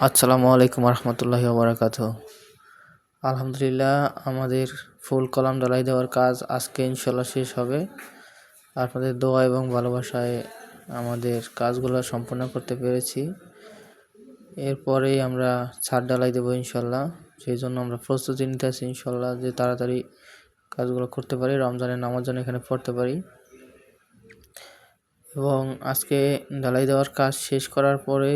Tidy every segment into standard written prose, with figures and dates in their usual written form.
আসসালামু আলাইকুম রহমতুল্লাহি ওবরাকাতুহ। আলহামদুলিল্লাহ, আমাদের ফুল কলাম ঢালাই দেওয়ার কাজ আজকে ইনশাল্লাহ শেষ হবে। আপনাদের দোয়া এবং ভালোবাসায় আমাদের কাজগুলো সম্পূর্ণ করতে পেরেছি। এরপরেই আমরা ছাদ ঢালাই দেবো ইনশাল্লাহ। সেই জন্য আমরা প্রস্তুতি নিতে আছি ইনশাল্লাহ, যে তাড়াতাড়ি কাজগুলো করতে পারি, রমজানের নামাজ যেন এখানে পড়তে পারি। এবং আজকে ঢালাই দেওয়ার কাজ শেষ করার পরে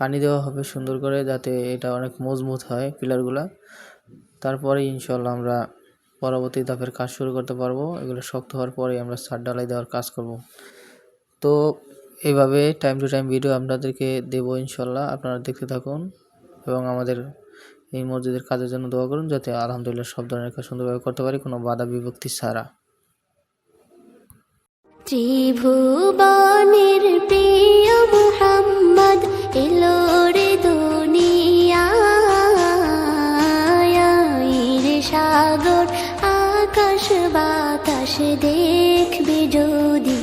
পানি দেওয়া হবে সুন্দর করে, যাতে এটা অনেক মজবুত হয় পিলারগুলা। তারপরে ইনশাল্লাহ আমরা পরবর্তী ধাপের কাজ শুরু করতে পারবো। এগুলো শক্ত হওয়ার পরে আমরা ছাদ ঢালাই দেওয়ার কাজ করব। তো এইভাবে টাইম টু টাইম ভিডিও আপনাদেরকে দেবো ইনশাল্লাহ। আপনারা দেখতে থাকুন এবং আমাদের এই মসজিদের কাজের জন্য দোয়া করুন, যাতে আলহামদুলিল্লাহ সব ধরনের কাজ সুন্দরভাবে করতে পারি, কোনো বাধা বিভক্তি ছাড়া। ত্রিভুবনের প্রিয় মুহাম্মদ এলো রে দুনিয়ায়, সাগর আকাশ বাতাস দেখবি যদি,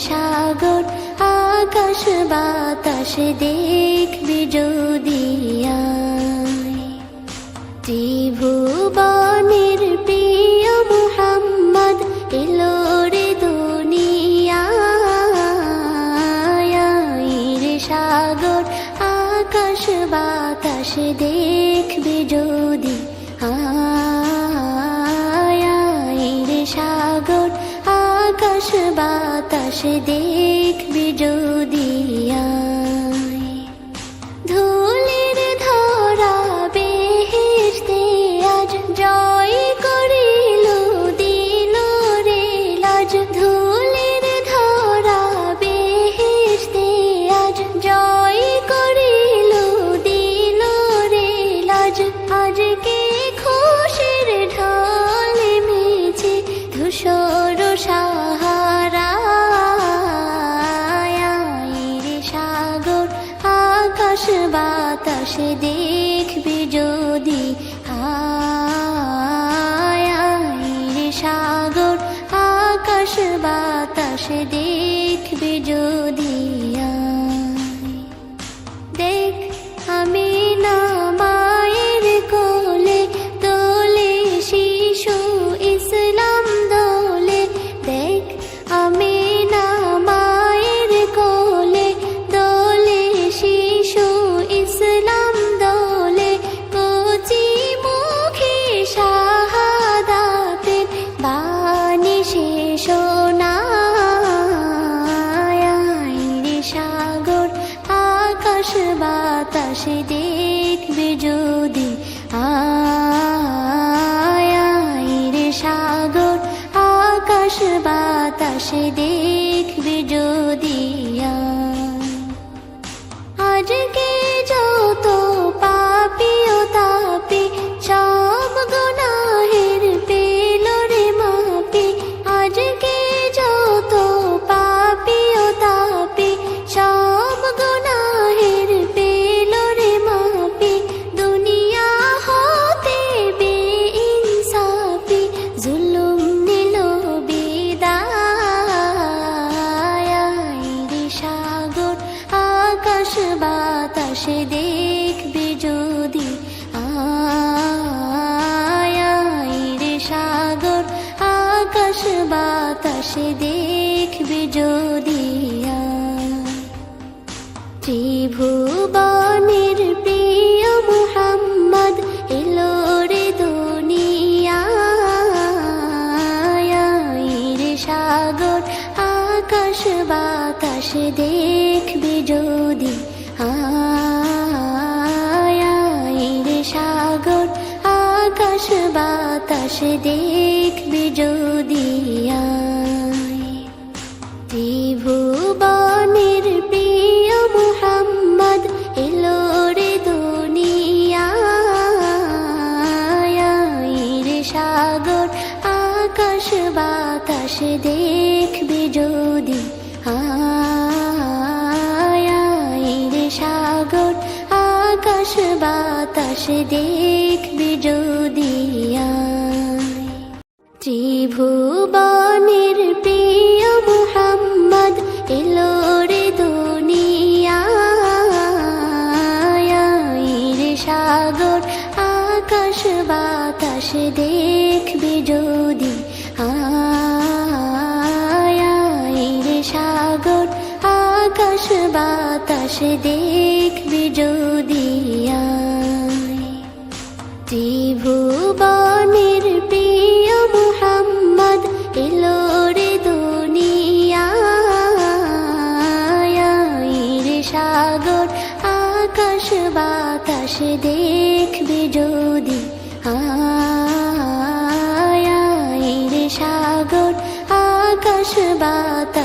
সাগর আকাশ বাতাস দেখবি যদি। ত্রিভুবনের প্রিয় মুহাম্মদ এলো রে দুনিয়ায়, সাগর আকাশ বাতাস দেখবি যদি, সাগর আকাশ বাতাস দেখবি যদি। ধুলির ধরা বেহেশতে আজ জয় করিল দিল রে লাজ, ধুলির ধরা বেহেশতে আজ জয় করিল দিল রে লাজ। আজকে খুশির ঢল মেছে ধূসর সাহারা, সাগর আকাশ বাতাস দেখবি যদি, সাগর আকাশ বাতাস দেখবি যদি। দেখ আমি না মায়ের কোলে দোলে শিশু ইসলাম দোলে, দেখ আমি না মায়ের কোলে দোলে শিশু ইসলাম দোলে, কচি মুখে শাহাদাতের বাণী শেষ শোনায়, সাগর আকাশ বাতাস দেখবি যদি, সাগর আকাশ বাতাস দেখবি যদি। আজকে যত পাপী ও তাপী সব গুনাহের পেল রে মাপি, আজকে যত পাপী ও তাপী সব গুনাহের পেল রে মাপি, দুনিয়া হতে বেইনসাফি জুলুম নিল বিদায়, সাগর আকাশ বাতাস দেখবি যদি, সাগর আকাশ বাতাস দেখবি যদি। ত্রিভুবনের প্রিয় মুহাম্মদ এলো রে দুনিয়ায়, সাগর আকাশ বাতাস দেখবি যদি, সাগর আকাশ বাতাস দেখবি যদি। ত্রিভুবনের প্রিয় মুহাম্মদ এলো রে দুনিয়ায়, সাগর আকাশ বাতাস দেখবি যদি, সাগর আকাশ বাতাস দেখবি যদি। ত্রিভুবনের প্রিয় মুহাম্মদ এলো রে দেখবি যদি আয় রে সাগর আকাশ বাতাস দেখবি যদি আয় ত্রিভুবনের প্রিয় মুহাম্মদ এলো রে দুনিয়ায় রে সাগর আকাশ বাতাস দেখবি যদি আয় রে সাগর আকাশ বাতাস